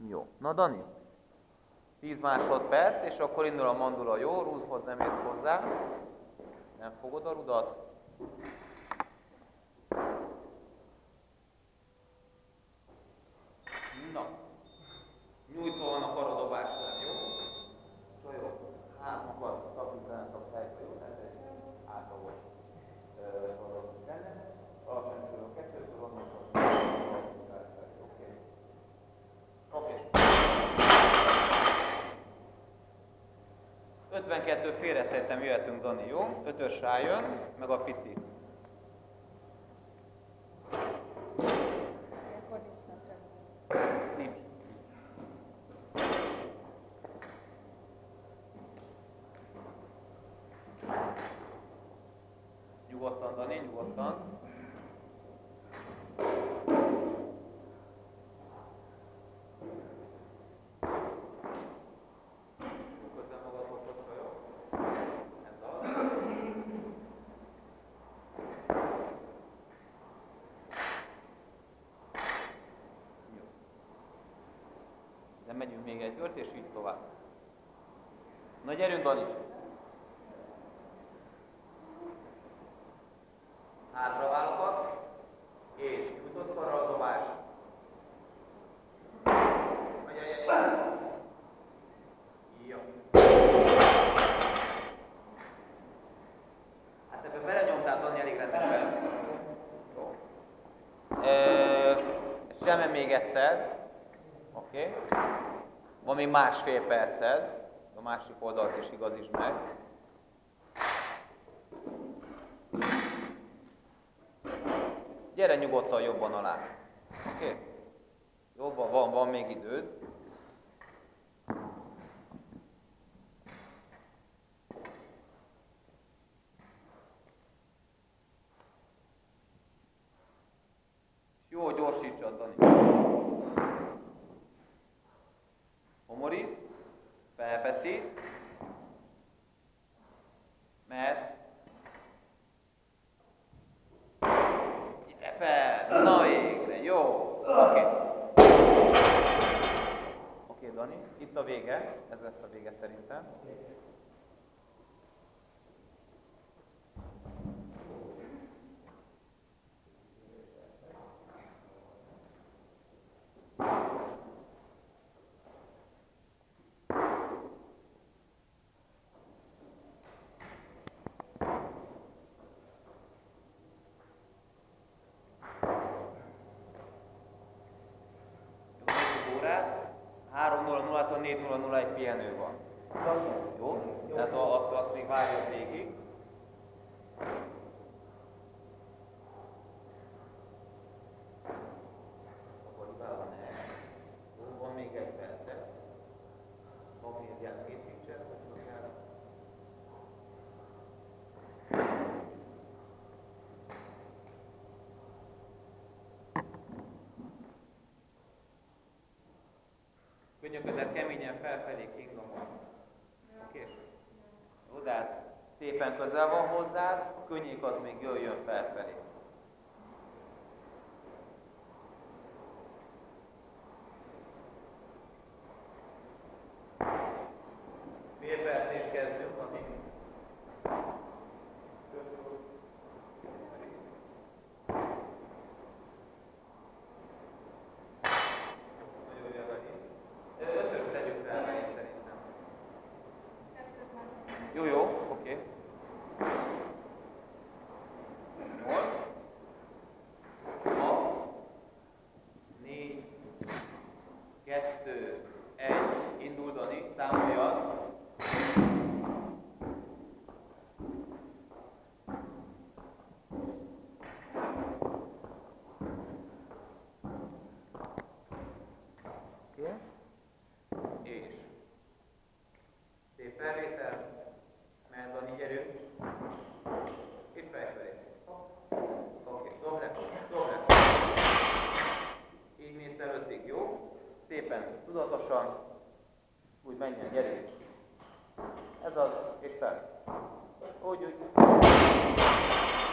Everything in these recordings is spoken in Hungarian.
Jó. Na Dani, 10 másodperc, és akkor indul a mandula, jó? Rúdhoz nem érsz hozzá. Nem fogod a rudat. Na. Nyújtva van a karodobásnál, jó? Csajok, hátmakat stabilizáltak fejbe, jó? Tehát egy átlagot karodot benne. Alacsony súlyok 2-ször, onnan oké. Oké. 52 félre szerintem jöhetünk, Dani, jó? 5-ös rájön, meg a pici. Nincs. Nyugodtan, Dani, nyugodtan. Megyünk még egy kört, és így tovább. Na gyerünk, Dani! Hátravállakat, és jutott arra a dobás. Jó. Hát ebben belenyomtál, Dani, elég rendben. Jó. Semmi még egyszer. Oké. Van még másfél perced, a másik oldalt is igazítsd meg. Gyere nyugodtan jobban alá. Oké? Jobban van még időd. Jó, gyorsítsad, Dani. Homorít, felfeszít, mert gyere fel, na végre, jó, oké. Oké, Dani, itt a vége, ez lesz a vége szerintem. órát, 3:00-tól 4:00-1 pihenő van. Jó? Tehát azt még várjuk végig. Akkor utána ne. Van még egy percet. Papírját készítsen, hogy tudok el. Könyöködet keményen felfelé kingamon. Oké? Jó, de hát szépen közel van hozzád, a könnyék az még jöjjön felfelé. Fél perc és kezdünk, addig. Jó, oké. 8, 6, 4, 2, 1, indul, Dani, számoljad. Oké. És szép felvétel. Mert Dani, gyerünk. Itt felfelé. Oké, dobre. Így mész előttig, jó? Szépen, tudatosan. Úgy menjen, gyerünk. Ez az, és fel. Úgy.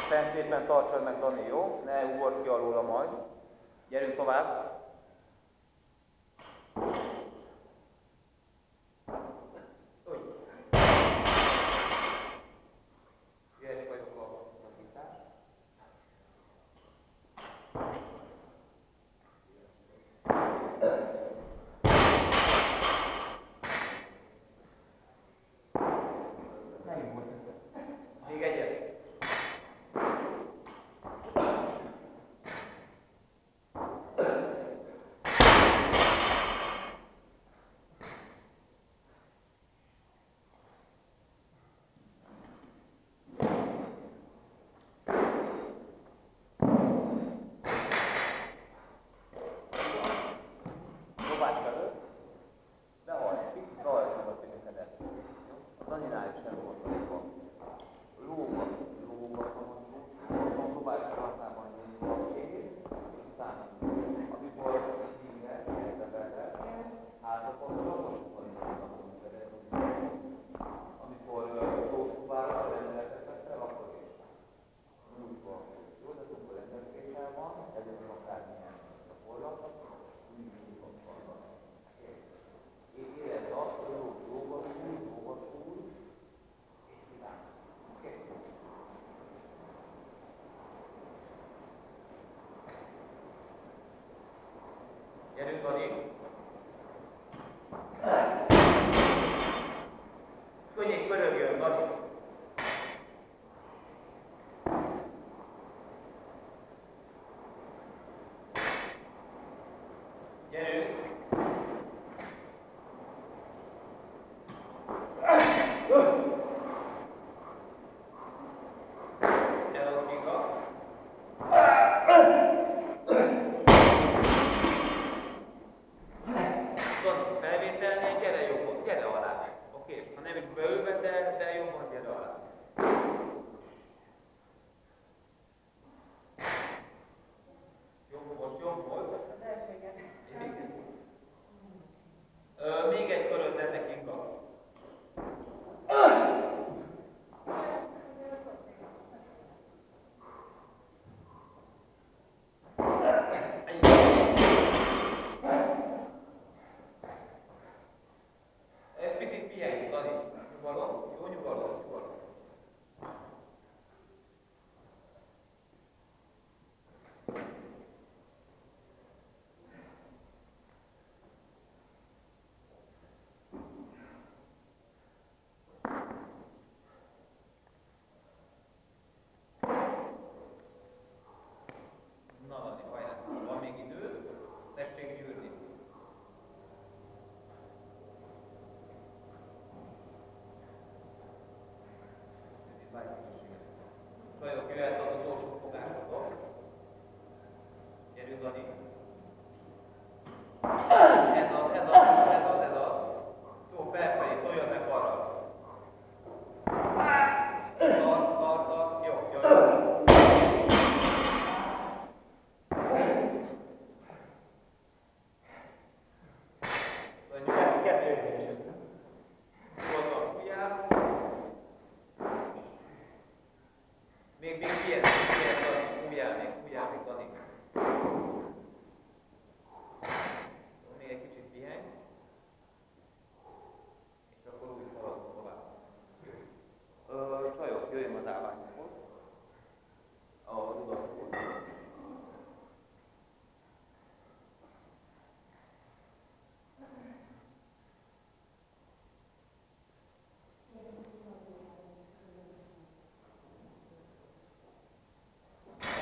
Fenn szépen tartsad meg, Dani, jó? Ne ugorj ki alóla majd. Gyerünk tovább. Gyerünk, Dani. Könnyék pörögjön, Dani. Gyerünk. Ez az Kinga. Dani, felvételnél gyere jobban, gyere alá. Oké, ha nem is beülve, de jobban gyere alá. Jobb volt. Az első igen. Még egy köröd lenne, Kinga. Ez picit pihenjük, Dani. Nyugalom, jó nyugalom. Na, Dani, hajrá. Van még idő, tessék gyűrni. Sajok, jöhet az utolsó fogásotok. Gyerünk, Dani. Ez az. Jó, felfelé, toljon meg arra. Tart, jó. Még ilyen, Dani, Dani. Még egy kicsit pihenj. És akkor úgy haladunk tovább. Csajok, jöjjön az állványokhoz. Az udatokhoz.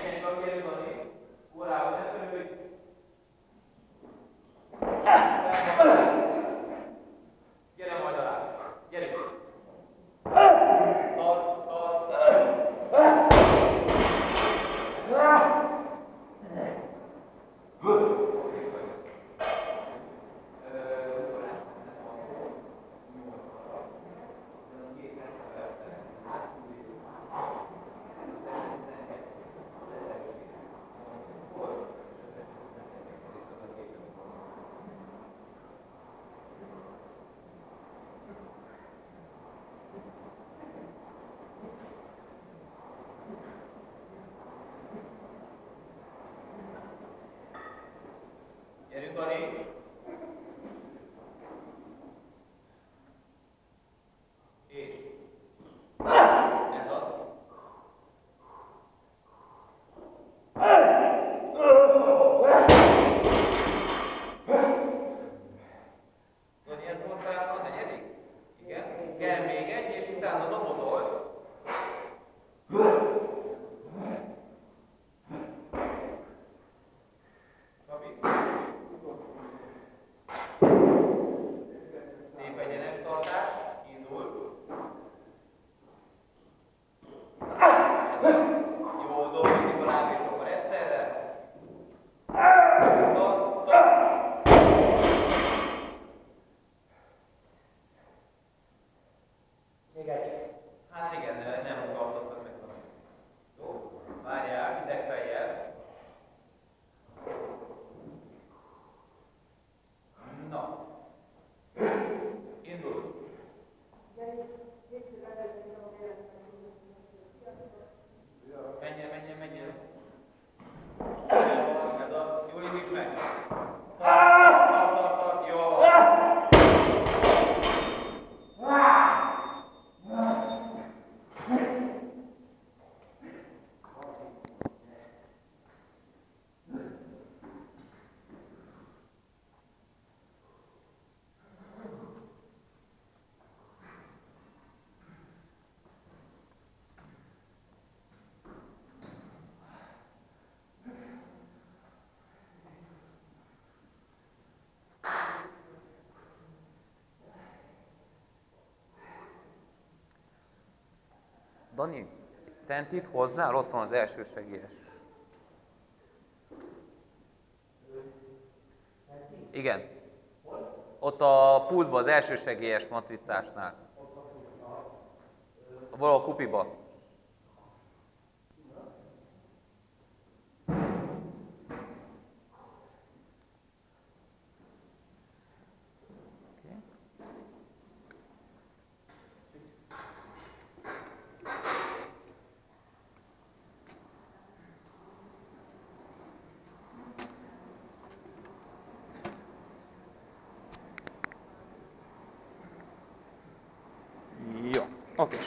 Igen, csak gyerünk, Dani. Órában ne törődj. Gyere majd alá. Gyerünk. Tart. Gyerünk, Dani. És. Ez az. Dani, ez volt talán a negyedik? Igen. Kell még egy, és utána dobozol. Szép egyenes tartás, indul. Jó, dolgozik a láb és akkor egyszerre. Tart. Még egy. Hát igen, nem tartottak meg talán. Jó, várjál, hideg fejjel. Na. Indul. Menjen. Ez az. Jól indíts meg. Tart, jó. Dani, egy centit hoznál? Ott van az elsősegélyes. Igen. Ott a pultban, az elsősegélyes matricásnál. Valahol a kupiba. Jó, oké.